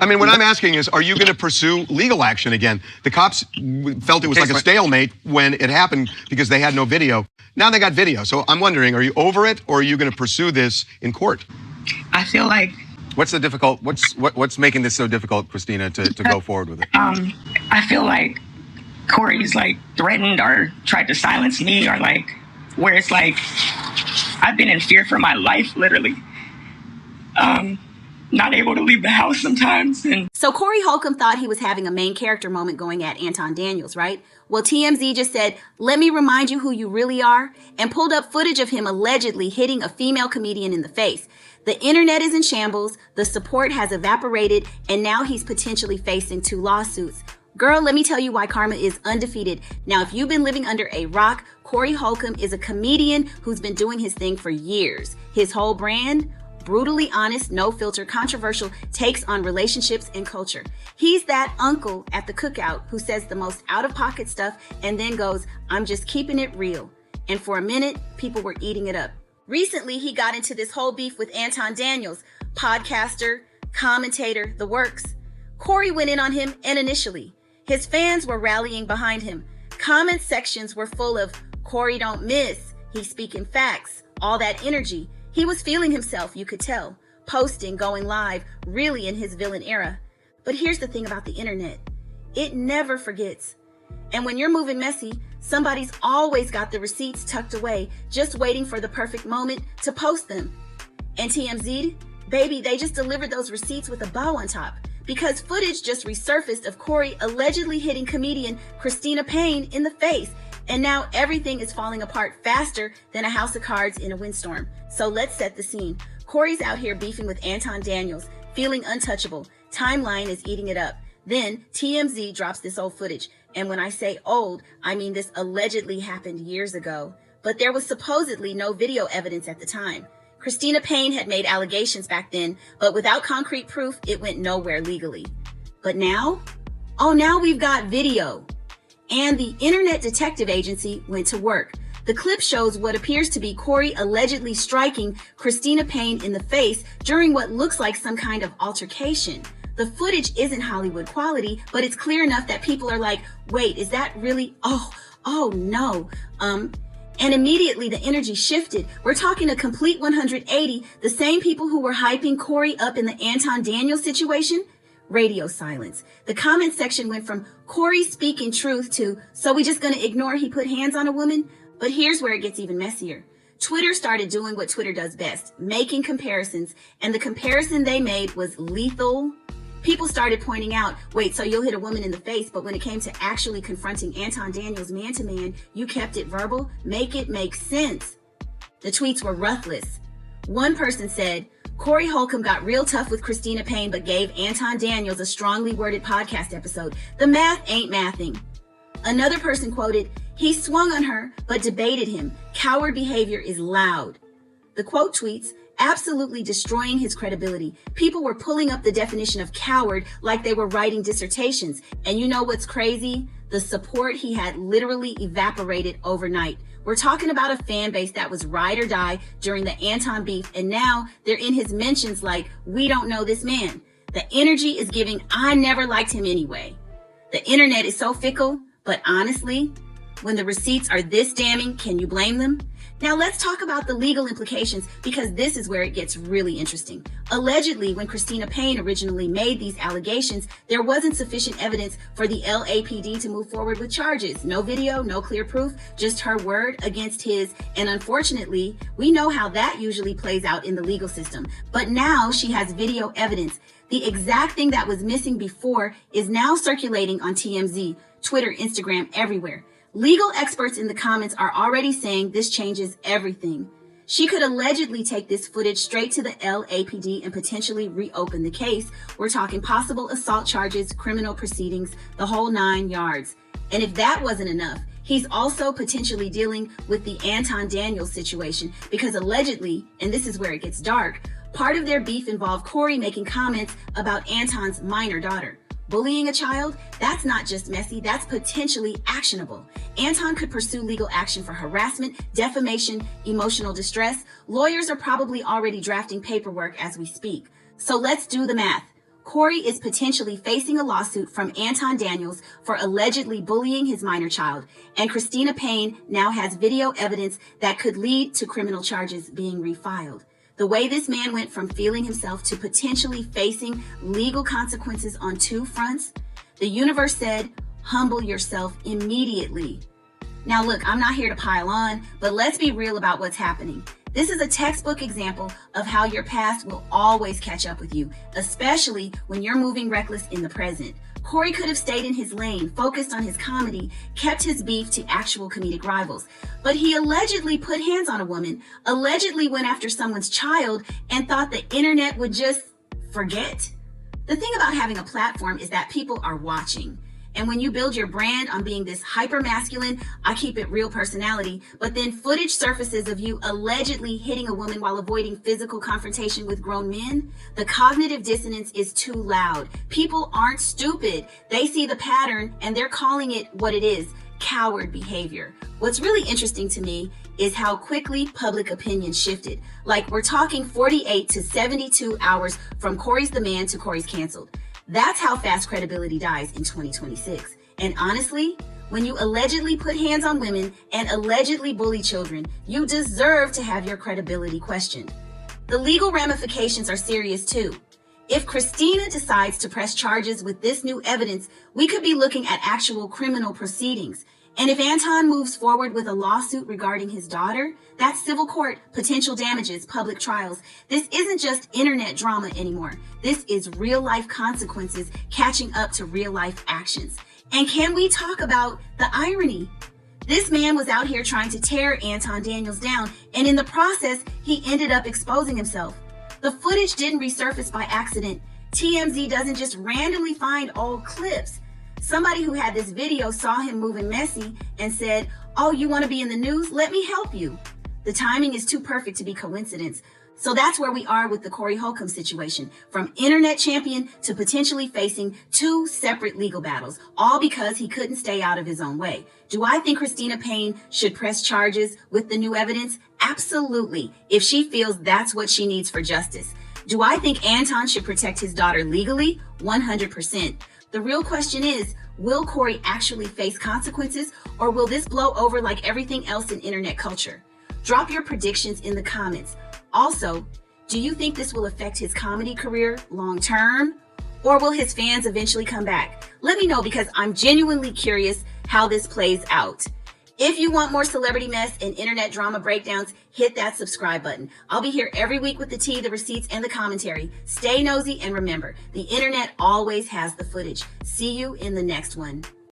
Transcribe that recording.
I mean, what I'm asking is, are you going to pursue legal action again? The cops felt it was like a stalemate when it happened because they had no video. Now they got video. So I'm wondering, are you over it, or are you going to pursue this in court? I feel like... What's making this so difficult, Cristina, to go forward with it? I feel like Corey's like threatened or tried to silence me, or like where it's like I've been in fear for my life, literally. Not able to leave the house sometimes. So Corey Holcomb thought he was having a main character moment going at Anton Daniels, right? Well, TMZ just said, let me remind you who you really are, and pulled up footage of him allegedly hitting a female comedian in the face. The internet is in shambles, the support has evaporated, and now he's potentially facing 2 lawsuits. Girl, let me tell you why karma is undefeated. Now, if you've been living under a rock, Corey Holcomb is a comedian who's been doing his thing for years. His whole brand, brutally honest, no filter, controversial takes on relationships and culture. He's that uncle at the cookout who says the most out-of-pocket stuff and then goes, I'm just keeping it real. And for a minute, people were eating it up. Recently, he got into this whole beef with Anton Daniels, podcaster, commentator, the works. Corey went in on him, and initially, his fans were rallying behind him. Comment sections were full of, Corey don't miss, he's speaking facts, all that energy. He was feeling himself, you could tell, posting, going live, really in his villain era. But here's the thing about the internet. It never forgets. And when you're moving messy, somebody's always got the receipts tucked away, just waiting for the perfect moment to post them. And TMZ, baby, they just delivered those receipts with a bow on top, because footage just resurfaced of Corey allegedly hitting comedian Cristina Payne in the face. And now everything is falling apart faster than a house of cards in a windstorm. So let's set the scene. Corey's out here beefing with Anton Daniels, feeling untouchable. Timeline is eating it up. Then TMZ drops this old footage. And when I say old, I mean this allegedly happened years ago. But there was supposedly no video evidence at the time. Cristina Payne had made allegations back then, but without concrete proof, it went nowhere legally. But now? Oh, now we've got video. And the Internet Detective Agency went to work. The clip shows what appears to be Corey allegedly striking Cristina Payne in the face during what looks like some kind of altercation. The footage isn't Hollywood quality, but it's clear enough that people are like, wait, is that really? Oh no. And immediately the energy shifted. We're talking a complete 180. The same people who were hyping Corey up in the Anton Daniels situation, radio silence. The comment section went from Corey speaking truth to, so we just gonna ignore he put hands on a woman? But here's where it gets even messier. Twitter started doing what Twitter does best, making comparisons, and the comparison they made was lethal. People started pointing out, wait, so you'll hit a woman in the face, but when it came to actually confronting Anton Daniels man-to-man, you kept it verbal? Make it make sense. The tweets were ruthless. One person said, Corey Holcomb got real tough with Cristina Payne, but gave Anton Daniels a strongly worded podcast episode. The math ain't mathing. Another person quoted, he swung on her, but debated him. Coward behavior is loud. The quote tweets, absolutely destroying his credibility. People were pulling up the definition of coward like they were writing dissertations. And you know what's crazy? The support he had literally evaporated overnight. We're talking about a fan base that was ride or die during the Anton beef, and now they're in his mentions like, we don't know this man. The energy is giving, I never liked him anyway. The internet is so fickle, but honestly, when the receipts are this damning, can you blame them? Now let's talk about the legal implications, because this is where it gets really interesting. Allegedly, when Cristina Payne originally made these allegations, there wasn't sufficient evidence for the LAPD to move forward with charges. No video, no clear proof, just her word against his. And unfortunately, we know how that usually plays out in the legal system. But now she has video evidence. The exact thing that was missing before is now circulating on TMZ, Twitter, Instagram, everywhere. Legal experts in the comments are already saying this changes everything. She could allegedly take this footage straight to the LAPD and potentially reopen the case. We're talking possible assault charges, criminal proceedings, the whole 9 yards. And if that wasn't enough, he's also potentially dealing with the Anton Daniels situation, because allegedly, and this is where it gets dark, part of their beef involved Corey making comments about Anton's minor daughter. Bullying a child, that's not just messy, that's potentially actionable. Anton could pursue legal action for harassment, defamation, emotional distress. Lawyers are probably already drafting paperwork as we speak. So let's do the math. Corey is potentially facing a lawsuit from Anton Daniels for allegedly bullying his minor child, and Cristina Payne now has video evidence that could lead to criminal charges being refiled. The way this man went from feeling himself to potentially facing legal consequences on two fronts, the universe said, humble yourself immediately. Now look, I'm not here to pile on, but let's be real about what's happening. This is a textbook example of how your past will always catch up with you, especially when you're moving reckless in the present. Corey could have stayed in his lane, focused on his comedy, kept his beef to actual comedic rivals. But he allegedly put hands on a woman, allegedly went after someone's child, and thought the internet would just forget. The thing about having a platform is that people are watching. And when you build your brand on being this hyper-masculine, I keep it real personality, but then footage surfaces of you allegedly hitting a woman while avoiding physical confrontation with grown men, the cognitive dissonance is too loud. People aren't stupid. They see the pattern and they're calling it what it is, coward behavior. What's really interesting to me is how quickly public opinion shifted. Like, we're talking 48 to 72 hours from Corey's the man to Corey's canceled. That's how fast credibility dies in 2026. And honestly, when you allegedly put hands on women and allegedly bully children, you deserve to have your credibility questioned. The legal ramifications are serious too. If Cristina decides to press charges with this new evidence, we could be looking at actual criminal proceedings. And if Anton moves forward with a lawsuit regarding his daughter, that's civil court, potential damages, public trials. This isn't just internet drama anymore. This is real life consequences catching up to real life actions. And can we talk about the irony? This man was out here trying to tear Anton Daniels down, and in the process, he ended up exposing himself. The footage didn't resurface by accident. TMZ doesn't just randomly find old clips. Somebody who had this video saw him moving messy and said, "Oh, you want to be in the news? Let me help you." The timing is too perfect to be coincidence. So that's where we are with the Corey Holcomb situation, from internet champion to potentially facing two separate legal battles, all because he couldn't stay out of his own way. Do I think Cristina Payne should press charges with the new evidence? Absolutely, if she feels that's what she needs for justice. Do I think Anton should protect his daughter legally? 100%. The real question is, will Corey actually face consequences, or will this blow over like everything else in internet culture? Drop your predictions in the comments. Also, do you think this will affect his comedy career long term, or will his fans eventually come back? Let me know, because I'm genuinely curious how this plays out. If you want more celebrity mess and internet drama breakdowns, hit that subscribe button. I'll be here every week with the tea, the receipts, and the commentary. Stay nosy, and remember, the internet always has the footage. See you in the next one.